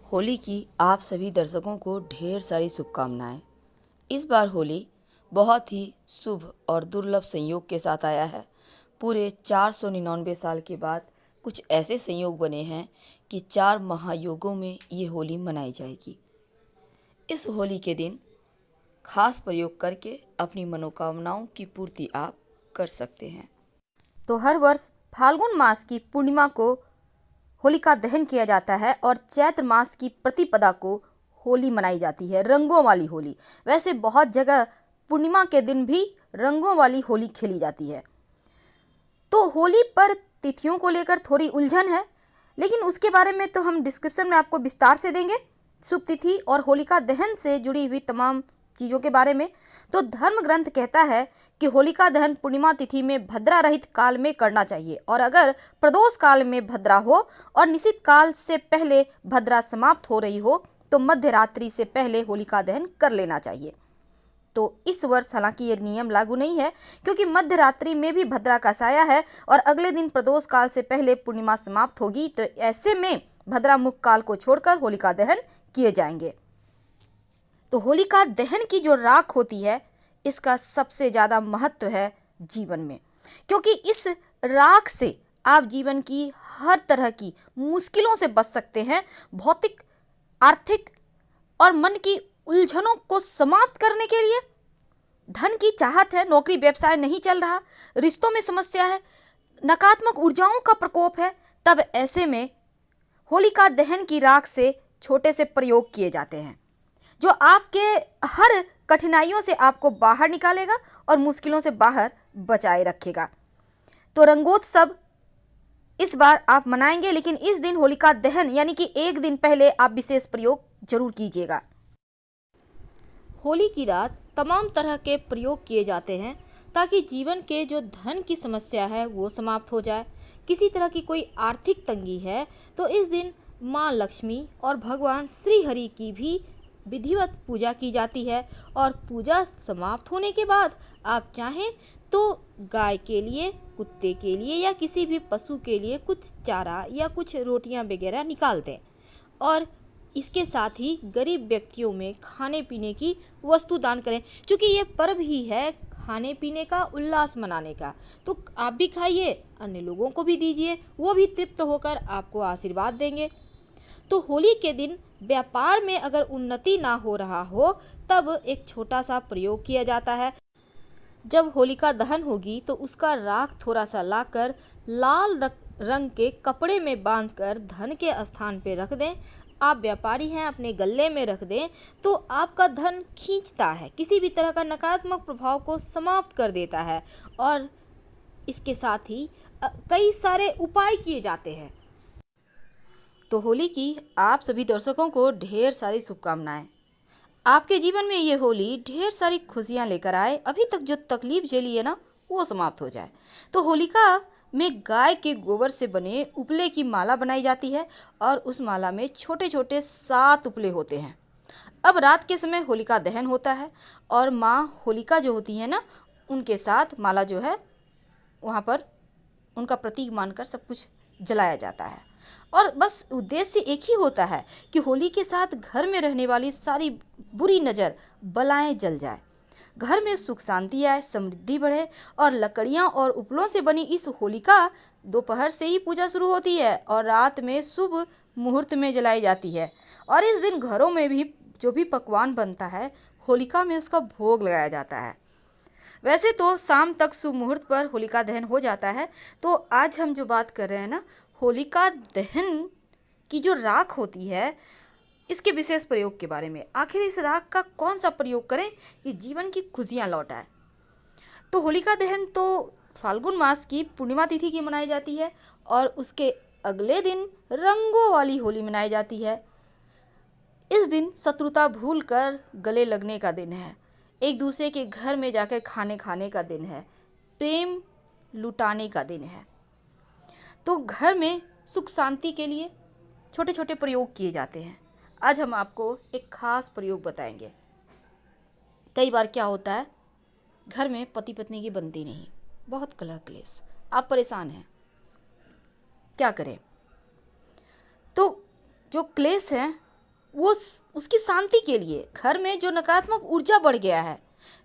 होली की आप सभी दर्शकों को ढेर सारी शुभकामनाएं। इस बार होली बहुत ही शुभ और दुर्लभ संयोग के साथ आया है। पूरे 499 साल के बाद कुछ ऐसे संयोग बने हैं कि 4 महायुगों में ये होली मनाई जाएगी। इस होली के दिन खास प्रयोग करके अपनी मनोकामनाओं की पूर्ति आप कर सकते हैं। तो हर वर्ष फाल्गुन मास की पूर्णिमा को होलिका दहन किया जाता है और चैत्र मास की प्रतिपदा को होली मनाई जाती है, रंगों वाली होली। वैसे बहुत जगह पूर्णिमा के दिन भी रंगों वाली होली खेली जाती है। तो होली पर तिथियों को लेकर थोड़ी उलझन है, लेकिन उसके बारे में तो हम डिस्क्रिप्शन में आपको विस्तार से देंगे, शुभ तिथि और होलिका दहन से जुड़ी हुई तमाम चीज़ों के बारे में। तो धर्म ग्रंथ कहता है कि होलिका दहन पूर्णिमा तिथि में भद्रा रहित काल में करना चाहिए, और अगर प्रदोष काल में भद्रा हो और निश्चित काल से पहले भद्रा समाप्त हो रही हो तो मध्य रात्रि से पहले होलिका दहन कर लेना चाहिए। तो इस वर्ष हालांकि ये नियम लागू नहीं है, क्योंकि मध्य रात्रि में भी भद्रा का साया है और अगले दिन प्रदोष काल से पहले पूर्णिमा समाप्त होगी। तो ऐसे में भद्रा मुख काल को छोड़कर होलिका दहन किए जाएंगे। तो होलिका दहन की जो राख होती है, इसका सबसे ज़्यादा महत्व है जीवन में, क्योंकि इस राख से आप जीवन की हर तरह की मुश्किलों से बच सकते हैं। भौतिक, आर्थिक और मन की उलझनों को समाप्त करने के लिए धन की चाहत है, नौकरी व्यवसाय नहीं चल रहा, रिश्तों में समस्या है, नकारात्मक ऊर्जाओं का प्रकोप है, तब ऐसे में होलिका दहन की राख से छोटे से प्रयोग किए जाते हैं, जो आपके हर कठिनाइयों से आपको बाहर निकालेगा और मुश्किलों से बाहर बचाए रखेगा। तो रंगोत्सव इस बार आप मनाएंगे, लेकिन इस दिन होलिका दहन यानी कि एक दिन पहले आप विशेष प्रयोग जरूर कीजिएगा। होली की रात तमाम तरह के प्रयोग किए जाते हैं ताकि जीवन के जो धन की समस्या है वो समाप्त हो जाए। किसी तरह की कोई आर्थिक तंगी है तो इस दिन माँ लक्ष्मी और भगवान श्री हरि की भी विधिवत पूजा की जाती है, और पूजा समाप्त होने के बाद आप चाहें तो गाय के लिए, कुत्ते के लिए या किसी भी पशु के लिए कुछ चारा या कुछ रोटियां वगैरह निकाल दें, और इसके साथ ही गरीब व्यक्तियों में खाने पीने की वस्तु दान करें। क्योंकि ये पर्व ही है खाने पीने का, उल्लास मनाने का, तो आप भी खाइए, अन्य लोगों को भी दीजिए, वो भी तृप्त होकर आपको आशीर्वाद देंगे। तो होली के दिन व्यापार में अगर उन्नति ना हो रहा हो तब एक छोटा सा प्रयोग किया जाता है। जब होलिका दहन होगी तो उसका राख थोड़ा सा लाकर लाल रंग के कपड़े में बांधकर धन के स्थान पे रख दें। आप व्यापारी हैं, अपने गल्ले में रख दें तो आपका धन खींचता है, किसी भी तरह का नकारात्मक प्रभाव को समाप्त कर देता है। और इसके साथ ही कई सारे उपाय किए जाते हैं। तो होली की आप सभी दर्शकों को ढेर सारी शुभकामनाएं। आपके जीवन में ये होली ढेर सारी खुशियां लेकर आए, अभी तक जो तकलीफ झेली है ना वो समाप्त हो जाए। तो होलिका में गाय के गोबर से बने उपले की माला बनाई जाती है और उस माला में छोटे छोटे 7 उपले होते हैं। अब रात के समय होलिका दहन होता है और माँ होलिका जो होती है ना, उनके साथ माला जो है वहाँ पर उनका प्रतीक मानकर सब कुछ जलाया जाता है, और बस उद्देश्य एक ही होता है कि होली के साथ घर में रहने वाली सारी बुरी नज़र बलाएं जल जाए, घर में सुख शांति आए, समृद्धि बढ़े। और लकड़ियां और उपलों से बनी इस होलिका दोपहर से ही पूजा शुरू होती है और रात में शुभ मुहूर्त में जलाई जाती है। और इस दिन घरों में भी जो भी पकवान बनता है होलिका में उसका भोग लगाया जाता है। वैसे तो शाम तक शुभ मुहूर्त पर होलिका दहन हो जाता है। तो आज हम जो बात कर रहे हैं ना, होलिका दहन की जो राख होती है इसके विशेष प्रयोग के बारे में। आखिर इस राख का कौन सा प्रयोग करें कि जीवन की खुशियां लौट आए। तो होलिका दहन तो फाल्गुन मास की पूर्णिमा तिथि की मनाई जाती है और उसके अगले दिन रंगों वाली होली मनाई जाती है। इस दिन शत्रुता भूलकर गले लगने का दिन है, एक दूसरे के घर में जाकर खाने का दिन है, प्रेम लुटाने का दिन है। तो घर में सुख शांति के लिए छोटे छोटे प्रयोग किए जाते हैं। आज हम आपको एक खास प्रयोग बताएंगे। कई बार क्या होता है, घर में पति पत्नी की बनती नहीं, बहुत कलह क्लेश, आप परेशान हैं, क्या करें। तो जो क्लेश है उसकी शांति के लिए, घर में जो नकारात्मक ऊर्जा बढ़ गया है,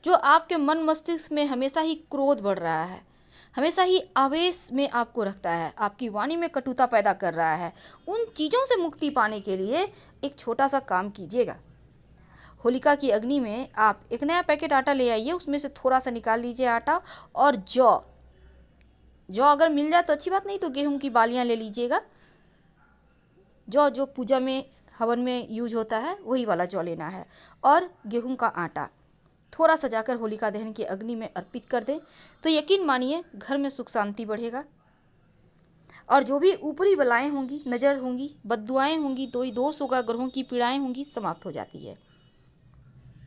जो आपके मन मस्तिष्क में हमेशा ही क्रोध बढ़ रहा है, हमेशा ही आवेश में आपको रखता है, आपकी वाणी में कटुता पैदा कर रहा है, उन चीज़ों से मुक्ति पाने के लिए एक छोटा सा काम कीजिएगा। होलिका की अग्नि में आप एक नया पैकेट आटा ले आइए, उसमें से थोड़ा सा निकाल लीजिए आटा, और जौ अगर मिल जाए तो अच्छी बात, नहीं तो गेहूं की बालियां ले लीजिएगा। जौ जो पूजा में हवन में यूज होता है वही वाला जौ लेना है, और गेहूं का आटा थोड़ा सा जाकर होलिका दहन की अग्नि में अर्पित कर दें, तो यकीन मानिए घर में सुख शांति बढ़ेगा, और जो भी ऊपरी बलाएं होंगी, नज़र होंगी, बद्दुआएं होंगी, दोष होगा, ग्रहों की पीड़ाएं होंगी, समाप्त हो जाती है।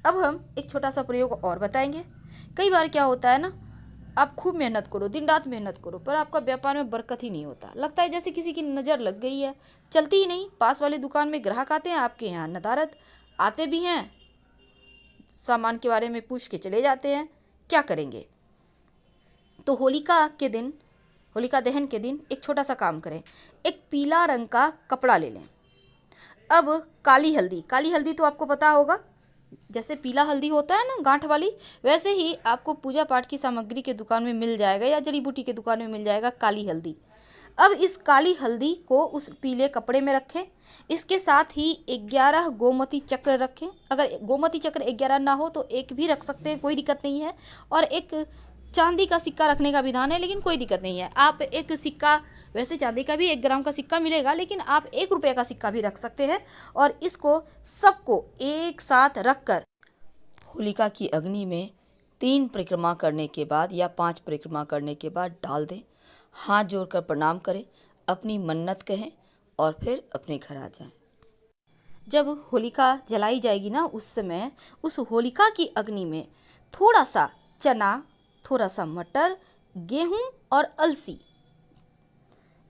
अब हम एक छोटा सा प्रयोग और बताएंगे। कई बार क्या होता है ना, आप खूब मेहनत करो, दिन रात मेहनत करो, पर आपका व्यापार में बरकत ही नहीं होता, लगता है जैसे किसी की नज़र लग गई है, चलती ही नहीं। पास वाली दुकान में ग्राहक आते हैं, आपके यहाँ नदारद आते भी हैं, सामान के बारे में पूछ के चले जाते हैं, क्या करेंगे? तो होलिका दहन के दिन एक छोटा सा काम करें। एक पीला रंग का कपड़ा ले लें। अब काली हल्दी तो आपको पता होगा, जैसे पीला हल्दी होता है ना गांठ वाली, वैसे ही आपको पूजा पाठ की सामग्री के दुकान में मिल जाएगा या जड़ी बूटी के दुकान में मिल जाएगा काली हल्दी। अब इस काली हल्दी को उस पीले कपड़े में रखें। इसके साथ ही 11 गोमती चक्र रखें। अगर गोमती चक्र 11 ना हो तो एक भी रख सकते हैं, कोई दिक्कत नहीं है। और एक चांदी का सिक्का रखने का विधान है, लेकिन कोई दिक्कत नहीं है। आप एक सिक्का, वैसे चांदी का भी 1 ग्राम का सिक्का मिलेगा, लेकिन आप 1 रुपये का सिक्का भी रख सकते हैं। और इसको सबको एक साथ रखकर होलिका की अग्नि में 3 परिक्रमा करने के बाद या 5 परिक्रमा करने के बाद डाल दें। हाथ जोड़कर प्रणाम करें, अपनी मन्नत कहें और फिर अपने घर आ जाएं। जब होलिका जलाई जाएगी ना, उस समय उस होलिका की अग्नि में थोड़ा सा चना, थोड़ा सा मटर, गेहूं और अलसी,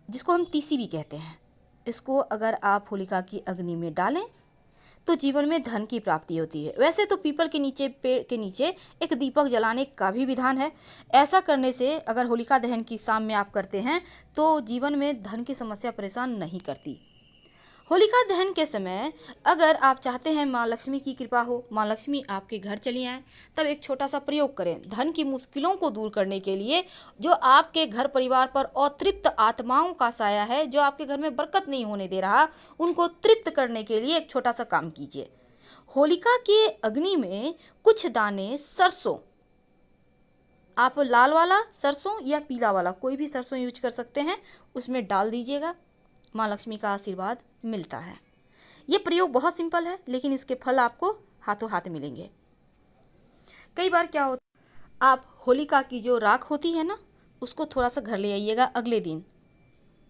जिसको हम तीसी भी कहते हैं, इसको अगर आप होलिका की अग्नि में डालें तो जीवन में धन की प्राप्ति होती है। वैसे तो पीपल के नीचे, पेड़ के नीचे एक दीपक जलाने का भी विधान है। ऐसा करने से अगर होलिका दहन की शाम में आप करते हैं तो जीवन में धन की समस्या परेशान नहीं करती। होलिका दहन के समय अगर आप चाहते हैं माँ लक्ष्मी की कृपा हो, माँ लक्ष्मी आपके घर चली आए, तब एक छोटा सा प्रयोग करें। धन की मुश्किलों को दूर करने के लिए, जो आपके घर परिवार पर अतृप्त आत्माओं का साया है, जो आपके घर में बरकत नहीं होने दे रहा, उनको तृप्त करने के लिए एक छोटा सा काम कीजिए। होलिका के अग्नि में कुछ दाने सरसों, आप लाल वाला सरसों या पीला वाला कोई भी सरसों यूज कर सकते हैं, उसमें डाल दीजिएगा। माँ लक्ष्मी का आशीर्वाद मिलता है। ये प्रयोग बहुत सिंपल है, लेकिन इसके फल आपको हाथों हाथ मिलेंगे। कई बार क्या होता है, आप होलिका की जो राख होती है ना, उसको थोड़ा सा घर ले आइएगा अगले दिन,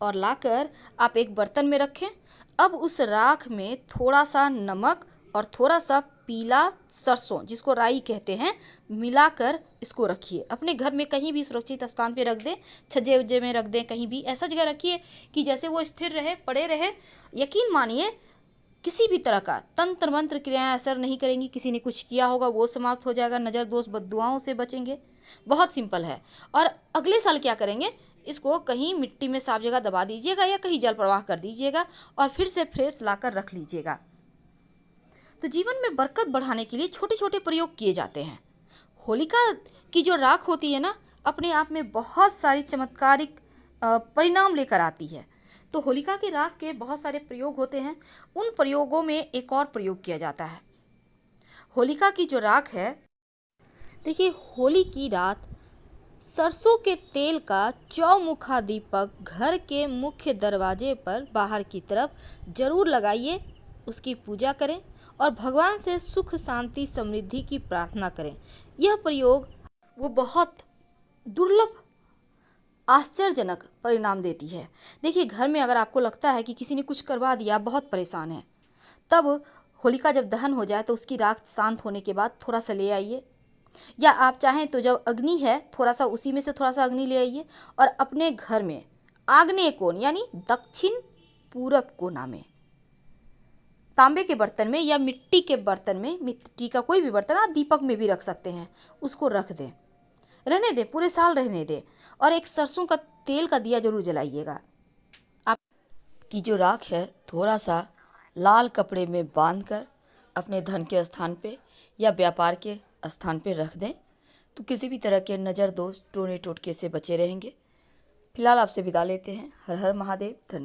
और लाकर आप एक बर्तन में रखें। अब उस राख में थोड़ा सा नमक और थोड़ा सा पीला सरसों, जिसको राई कहते हैं, मिलाकर इसको रखिए। अपने घर में कहीं भी सुरक्षित स्थान पे रख दें, छज्जे उज्जे में रख दें, कहीं भी ऐसा जगह रखिए कि जैसे वो स्थिर रहे, पड़े रहे। यकीन मानिए किसी भी तरह का तंत्र मंत्र क्रियाएं असर नहीं करेंगी। किसी ने कुछ किया होगा वो समाप्त हो जाएगा, नज़र दोष बद्दुआओं से बचेंगे। बहुत सिंपल है। और अगले साल क्या करेंगे, इसको कहीं मिट्टी में साफ जगह दबा दीजिएगा या कहीं जल प्रवाह कर दीजिएगा और फिर से फ्रेश लाकर रख लीजिएगा। तो जीवन में बरकत बढ़ाने के लिए छोटे छोटे प्रयोग किए जाते हैं। होलिका की जो राख होती है ना, अपने आप में बहुत सारी चमत्कारिक परिणाम लेकर आती है। तो होलिका की राख के बहुत सारे प्रयोग होते हैं। उन प्रयोगों में एक और प्रयोग किया जाता है। होलिका की जो राख है, देखिए, होली की रात सरसों के तेल का चौमुखा दीपक घर के मुख्य दरवाजे पर बाहर की तरफ जरूर लगाइए, उसकी पूजा करें और भगवान से सुख शांति समृद्धि की प्रार्थना करें। यह प्रयोग वो बहुत दुर्लभ आश्चर्यजनक परिणाम देती है। देखिए, घर में अगर आपको लगता है कि किसी ने कुछ करवा दिया, बहुत परेशान है, तब होलिका जब दहन हो जाए तो उसकी राख शांत होने के बाद थोड़ा सा ले आइए, या आप चाहें तो जब अग्नि है थोड़ा सा उसी में से थोड़ा सा अग्नि ले आइए और अपने घर में आग्नेय कोण यानी दक्षिण पूरब कोना में तांबे के बर्तन में या मिट्टी के बर्तन में, मिट्टी का कोई भी बर्तन, आप दीपक में भी रख सकते हैं, उसको रख दें, रहने दें, पूरे साल रहने दें। और एक सरसों का तेल का दिया जरूर जलाइएगा। आपकी जो राख है थोड़ा सा लाल कपड़े में बांधकर अपने धन के स्थान पे या व्यापार के स्थान पे रख दें तो किसी भी तरह के नज़र दोष टोने टोटके से बचे रहेंगे। फिलहाल आपसे विदा लेते हैं। हर हर महादेव। धन्यवाद।